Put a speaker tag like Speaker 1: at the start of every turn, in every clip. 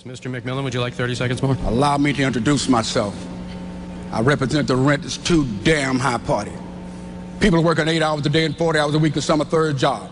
Speaker 1: Mr. McMillan, would you like 30 seconds more?
Speaker 2: Allow me to introduce myself. I represent the rent is too damn high party. People are working 8 hours a day and 40 hours a week to some a third job.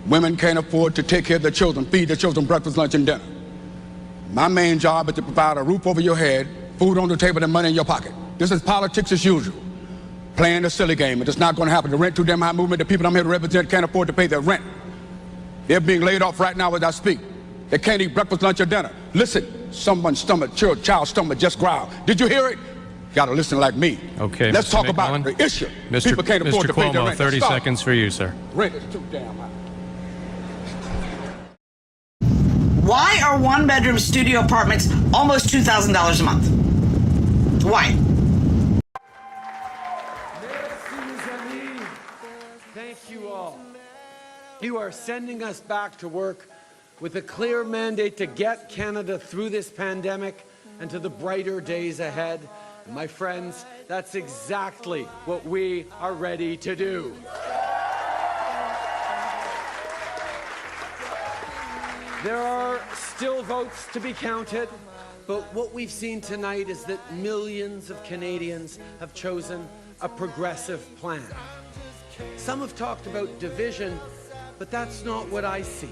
Speaker 2: Women can't afford to take care of their children, feed their children breakfast, lunch, and dinner. My main job is to provide a roof over your head, food on the table, and money in your pocket. This is politics as usual. Playing a silly game. It's not going to happen. The rent too damn high movement, the people I'm here to represent can't afford to pay their rent. They're being laid off right now as I speak. They can't eat breakfast, lunch, or dinner. Listen, someone's stomach, child's stomach just growled. Did you hear it? You gotta listen like me.
Speaker 1: Okay,
Speaker 2: let's
Speaker 1: Mr.
Speaker 2: talk
Speaker 1: McMillan.
Speaker 2: about the issue.
Speaker 1: Mr.
Speaker 2: People can't afford
Speaker 1: Mr.
Speaker 2: to pay their
Speaker 1: Cuomo,
Speaker 2: rent.
Speaker 1: 30
Speaker 2: Stop.
Speaker 1: seconds for you, sir.
Speaker 2: Rent is too damn high.
Speaker 3: Why are one-bedroom studio apartments almost $2,000 a month? Why?
Speaker 4: Thank you all. You are sending us back to work with a clear mandate to get Canada through this pandemic and to the brighter days ahead. And my friends, that's exactly what we are ready to do. There are still votes to be counted, but what we've seen tonight is that millions of Canadians have chosen a progressive plan. Some have talked about division, but that's not what I see.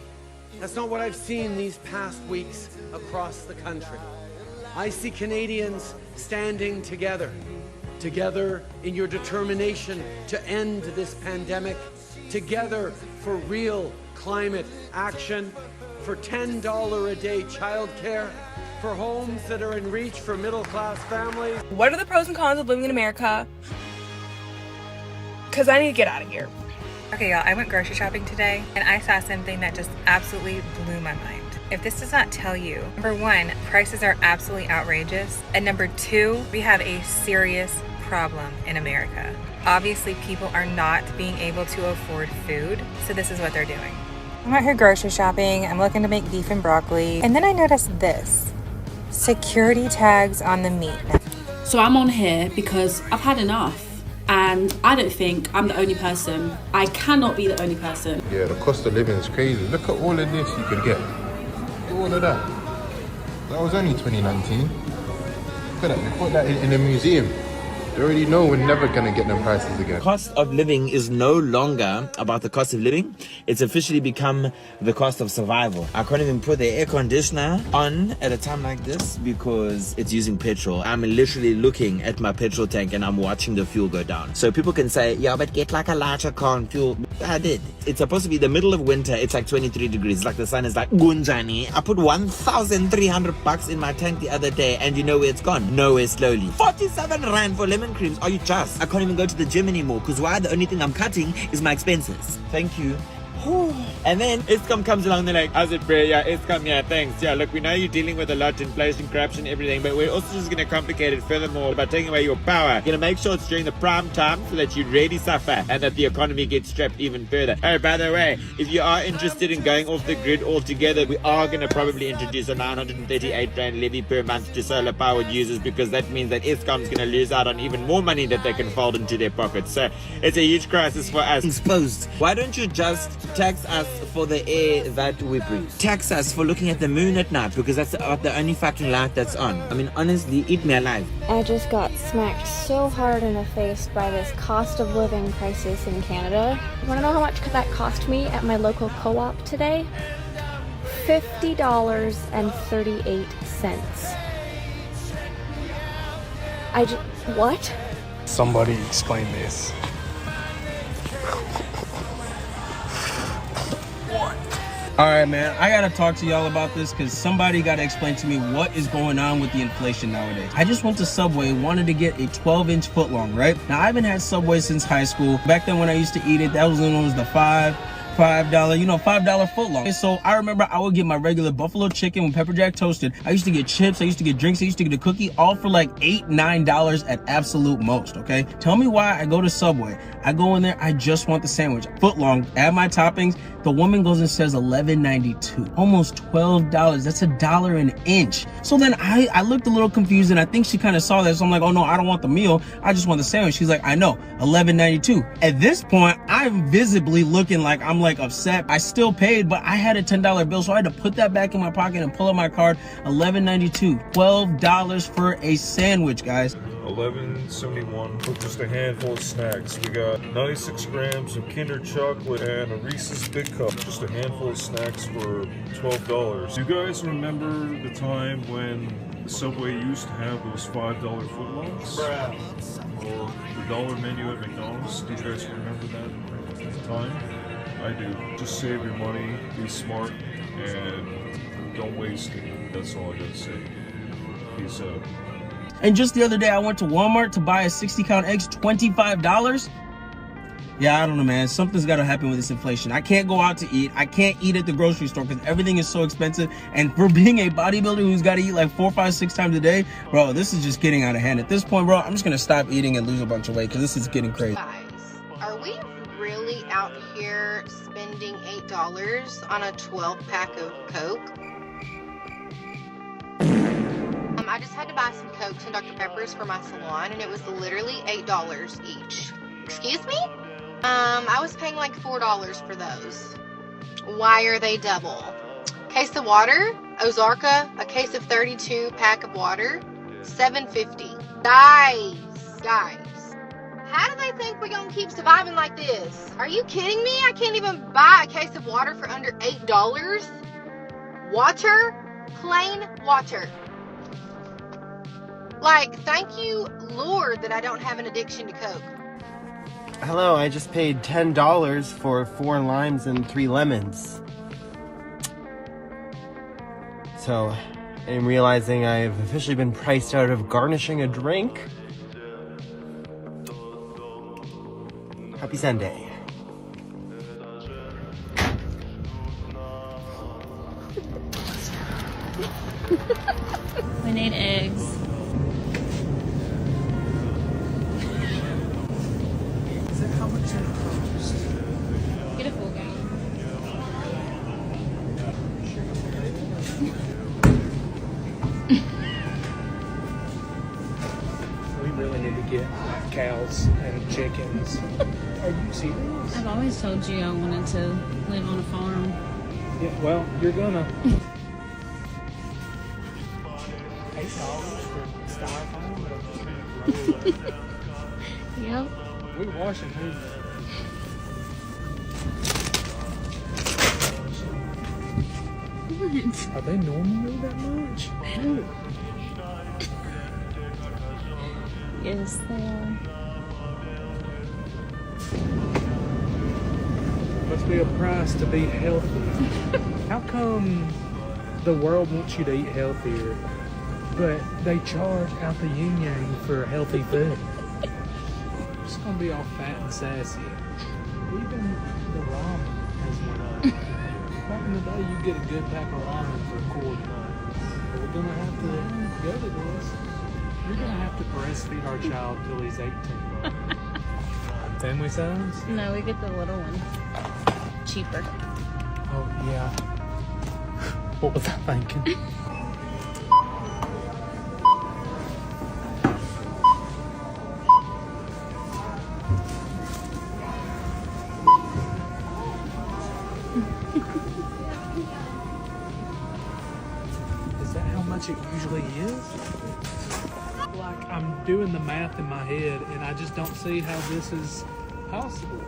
Speaker 4: That's not what I've seen these past weeks across the country. I see Canadians standing together, together in your determination to end this pandemic, together for real climate action, for $10 a day childcare, for homes that are in reach for middle-class families.
Speaker 5: What are the pros and cons of living in America? Because I need to get out of here.
Speaker 6: Okay, y'all, I went grocery shopping today and I saw something that just absolutely blew my mind. If this does not tell you, number one, prices are absolutely outrageous. And number two, we have a serious problem in America. Obviously, people are not being able to afford food, so this is what they're doing. I'm out here grocery shopping. I'm looking to make beef and broccoli. And then I noticed this. Security tags on the meat.
Speaker 7: So I'm on here because I've had enough. And I don't think I'm the only person. I cannot be the only person.
Speaker 8: Yeah, the cost of living is crazy. Look at all of this you could get. Look at all of that. That was only 2019. Look at that, they put that in a museum. They already know we're never gonna get them prices again.
Speaker 9: Cost of living is no longer about the cost of living. It's officially become the cost of survival. I can't even put the air conditioner on at a time like this because it's using petrol. I'm literally looking at my petrol tank and I'm watching the fuel go down. So people can say, yeah, but get like a larger car and fuel. I did. It's supposed to be the middle of winter. It's like 23 degrees. Like the sun is like, Gunjani. I put 1,300 bucks in my tank the other day and you know where it's gone? Nowhere slowly. 47 rand for lemon creams. Are you just? I can't even go to the gym anymore because why? The only thing I'm cutting is my expenses. Thank you. And then Eskom comes along, they're like, how's it, bro? Yeah, Eskom, yeah, thanks. Yeah, look, we know you're dealing with a lot, inflation, corruption, everything, but we're also just going to complicate it furthermore by taking away your power. We're going to make sure it's during the prime time so that you really suffer and that the economy gets strapped even further. Oh, by the way, if you are interested in going off the grid altogether, we are going to probably introduce a 938 rand levy per month to solar powered users because that means that Eskom's going to lose out on even more money that they can fold into their pockets. So it's a huge crisis for us. Exposed. Why don't you just tax us for the air that we breathe? Tax us for looking at the moon at night because that's the only fucking light that's on. I mean, honestly, eat me alive.
Speaker 10: I just got smacked so hard in the face by this cost of living crisis in Canada. You want to know how much that cost me at my local co-op today? $50.38. What?
Speaker 11: Somebody explain this. Alright, man, I gotta talk to y'all about this because somebody gotta explain to me what is going on with the inflation nowadays. I just went to Subway, wanted to get a 12-inch footlong, right? Now, I haven't had Subway since high school. Back then when I used to eat it, that was known as the $5 footlong. So I remember I would get my regular buffalo chicken with pepper jack toasted. I used to get chips, I used to get drinks, I used to get a cookie, all for like $8, $9 at absolute most, okay? Tell me why I go to Subway. I go in there, I just want the sandwich. Footlong, add my toppings, The woman goes and says $11.92, almost $12. That's $1 an inch. So then I looked a little confused, and I think she kind of saw that. So I'm like, oh no, I don't want the meal. I just want the sandwich. She's like, I know, $11.92. At this point, I'm visibly looking like I'm like upset. I still paid, but I had a $10 bill, so I had to put that back in my pocket and pull up my card. $11.92, $12 for a sandwich, guys.
Speaker 12: $11.71 with just a handful of snacks. We got 96 grams of Kinder chocolate and a Reese's Big Cup. Just a handful of snacks for $12. You guys remember the time when Subway used to have those $5 footlongs? Or the dollar menu at McDonald's? Do you guys remember that time? I do. Just save your money, be smart, and don't waste it. That's all I gotta say. Peace out.
Speaker 11: And just the other day, I went to Walmart to buy a 60-count eggs, $25. Yeah, I don't know, man. Something's got to happen with this inflation. I can't go out to eat. I can't eat at the grocery store because everything is so expensive. And for being a bodybuilder who's got to eat like 4, 5, 6 times a day, bro, this is just getting out of hand. At this point, bro, I'm just going to stop eating and lose a bunch of weight because this is getting crazy.
Speaker 13: Guys, are we really out here spending $8 on a 12-pack of Coke? I just had to buy some Cokes and Dr. Peppers for my salon, and it was literally $8 each. Excuse me? I was paying like $4 for those. Why are they double? Case of water, Ozarka, a case of 32 pack of water, $7.50. Guys, how do they think we're gonna keep surviving like this? Are you kidding me? I can't even buy a case of water for under $8. Water, plain water. Like, thank you, Lord, that I don't have an addiction to Coke.
Speaker 14: Hello, I just paid $10 for 4 limes and 3 lemons. So, I'm realizing I've officially been priced out of garnishing a drink. Happy Sunday.
Speaker 15: We need eggs.
Speaker 16: Is that how much it costs?
Speaker 15: Get a full gallon.
Speaker 16: We really need to get cows and chickens. Are you serious?
Speaker 15: I've always told you I wanted to live on a farm.
Speaker 16: Yeah, well, you're gonna. $8 for styrofoam?
Speaker 15: Yep.
Speaker 16: We're washing these.
Speaker 15: What?
Speaker 16: Are they normally that much?
Speaker 15: Yes, they are.
Speaker 16: Must be a price to be healthy. How come the world wants you to eat healthier, but they charge out the yin-yang for healthy food? It's gonna be all fat and sassy. Even the ramen has went up. Back in the day, you get a good pack of ramen for $0.25. But we're gonna have to go to this. You're gonna have to breastfeed our child till he's 18. Family size?
Speaker 15: No, we get the little one. Cheaper.
Speaker 16: Oh, yeah. What was I thinking? Is that how much it usually is? Like, I'm doing the math in my head, and I just don't see how this is possible.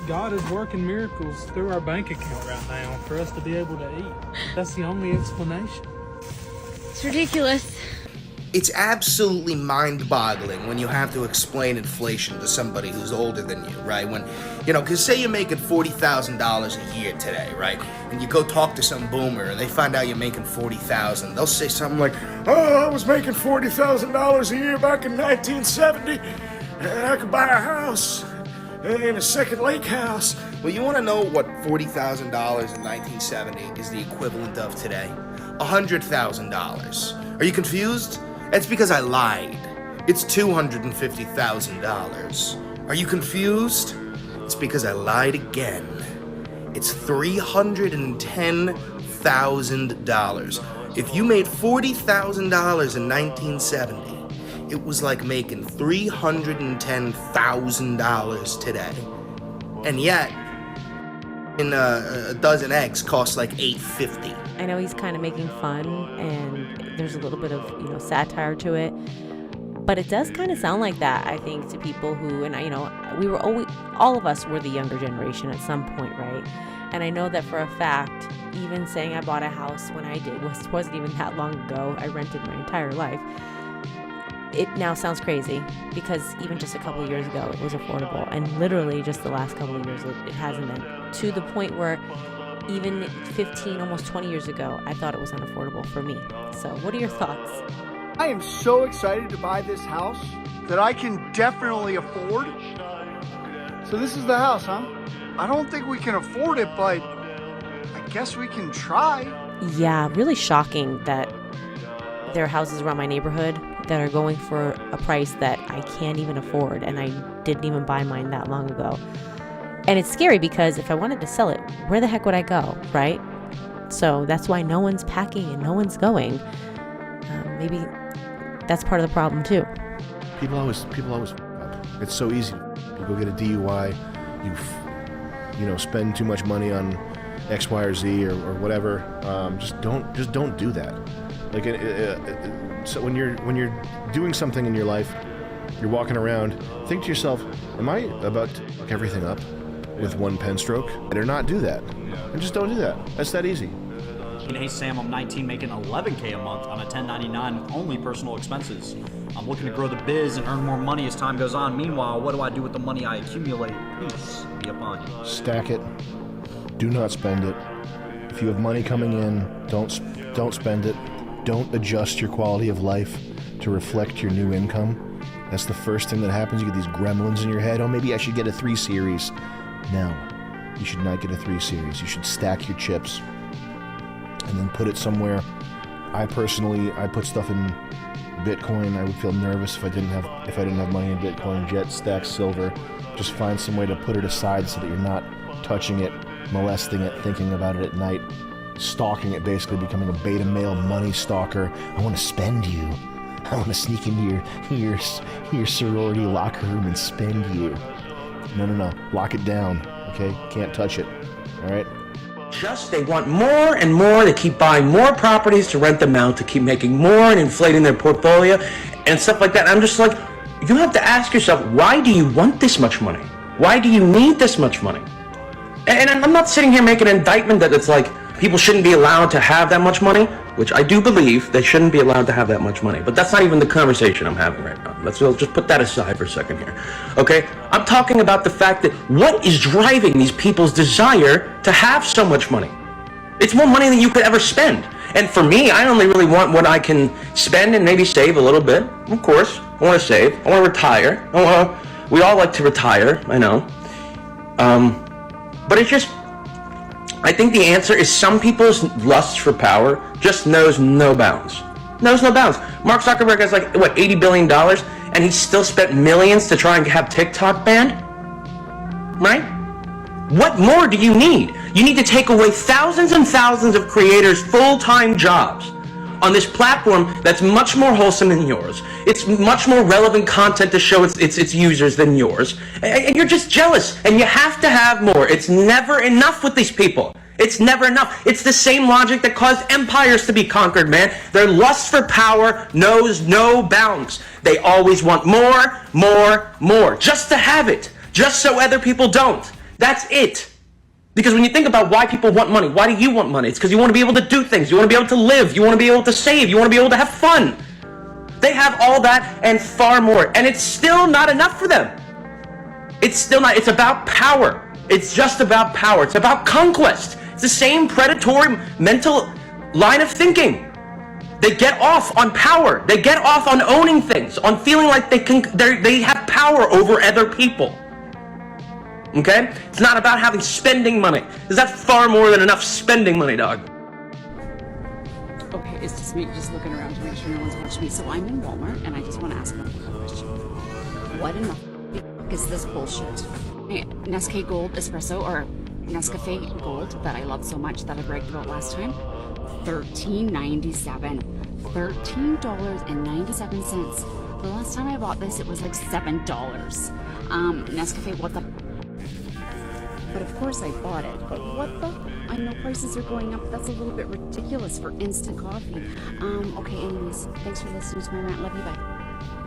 Speaker 16: God is working miracles through our bank account right now for us to be able to eat. That's the only explanation.
Speaker 15: It's ridiculous.
Speaker 17: It's absolutely mind-boggling when you have to explain inflation to somebody who's older than you, right? When, you know, because say you're making $40,000 a year today, right? And you go talk to some boomer and they find out you're making $40,000. They'll say something like, oh, I was making $40,000 a year back in 1970 and I could buy a house in a second lake house. Well, you want to know what $40,000 in 1970 is the equivalent of today? $100,000. Are you confused? It's because I lied. It's $250,000. Are you confused? It's because I lied again. It's $310,000. If you made $40,000 in 1970, it was like making $310,000 today. And yet, a dozen eggs costs like $8.50.
Speaker 18: I know he's kind of making fun, and there's a little bit of, satire to it. But it does kind of sound like that, I think, to people who, and we were always, all of us were the younger generation at some point, right? And I know that for a fact, even saying I bought a house when I did wasn't even that long ago. I rented my entire life. It now sounds crazy because even just a couple of years ago, it was affordable. And literally just the last couple of years, it hasn't been. To the point where even 15, almost 20 years ago, I thought it was unaffordable for me. So what are your thoughts?
Speaker 19: I am so excited to buy this house that I can definitely afford. So this is the house, huh? I don't think we can afford it, but I guess we can try.
Speaker 18: Yeah, really shocking that there are houses around my neighborhood that are going for a price that I can't even afford, and I didn't even buy mine that long ago. And it's scary because if I wanted to sell it, where the heck would I go, right? So that's why no one's packing and no one's going. Maybe that's part of the problem too.
Speaker 20: People always it's so easy. You go get a DUI, you spend too much money on X, Y, or Z or whatever. Just don't do that. Like so when you're doing something in your life, you're walking around, think to yourself, am I about to fuck everything up with one pen stroke? Better not do that. And just don't do that. That's that easy.
Speaker 21: Hey Sam, I'm 19, making $11K a month on a 1099 with only personal expenses. I'm looking to grow the biz and earn more money as time goes on. Meanwhile, what do I do with the money I accumulate? Peace be upon you.
Speaker 20: Stack it. Do not spend it. If you have money coming in, don't spend it. Don't adjust your quality of life to reflect your new income. That's the first thing that happens. You get these gremlins in your head. Oh, maybe I should get a 3 Series. No, you should not get a 3 Series. You should stack your chips and then put it somewhere. I put stuff in Bitcoin. I would feel nervous if I didn't have money in Bitcoin. Jet, Stack, Silver. Just find some way to put it aside so that you're not touching it, molesting it, thinking about it at night, stalking it, basically becoming a beta male money stalker. I want to spend you. I want to sneak into your sorority locker room and spend you. No. Lock it down, okay? Can't touch it, all right?
Speaker 22: They want more and more. They keep buying more properties to rent them out, to keep making more and inflating their portfolio and stuff like that. I'm just like, you have to ask yourself, why do you want this much money? Why do you need this much money? And I'm not sitting here making an indictment that it's like people shouldn't be allowed to have that much money, which I do believe they shouldn't be allowed to have that much money. But that's not even the conversation I'm having right now. Let's just put that aside for a second here, okay? I'm talking about the fact that what is driving these people's desire to have so much money? It's more money than you could ever spend. And for me, I only really want what I can spend and maybe save a little bit. Of course, I want to save. I want to retire. We all like to retire, I know. But it's just, I think the answer is some people's lust for power just knows no bounds. Knows no bounds. Mark Zuckerberg has like, what, $80 billion? And he still spent millions to try and have TikTok banned? Right? What more do you need? You need to take away thousands and thousands of creators' full-time jobs on this platform that's much more wholesome than yours. It's much more relevant content to show its users than yours. And you're just jealous, and you have to have more. It's never enough with these people. It's never enough. It's the same logic that caused empires to be conquered, man. Their lust for power knows no bounds. They always want more, more, more, just to have it, just so other people don't. That's it. Because when you think about why people want money, why do you want money? It's because you want to be able to do things. You want to be able to live. You want to be able to save. You want to be able to have fun. They have all that and far more. And it's still not enough for them. It's still not. It's about power. It's just about power. It's about conquest. It's the same predatory mental line of thinking. They get off on power. They get off on owning things, on feeling like they have power over other people. Okay? It's not about having spending money. Is that far more than enough spending money, dog?
Speaker 23: Okay, it's just me just looking around to make sure no one's watching me. So I'm in Walmart, and I just want to ask a question. What in the f*** is this bullshit? Nescafe Gold Espresso, or Nescafe Gold that I love so much that I bragged about last time. $13.97. $13.97. The last time I bought this, it was like $7. Nescafe, what the? But of course I bought it. But what the? I know prices are going up. That's a little bit ridiculous for instant coffee. Okay, anyways, thanks for listening to my rant. Love you, bye.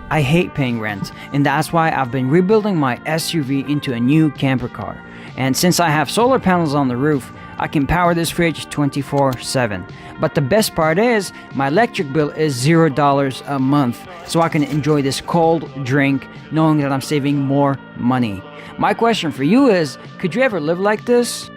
Speaker 1: I hate paying rent, and that's why I've been rebuilding my SUV into a new camper car. And since I have solar panels on the roof, I can power this fridge 24/7. But the best part is, my electric bill is $0 a month, so I can enjoy this cold drink knowing that I'm saving more money. My question for you is, could you ever live like this?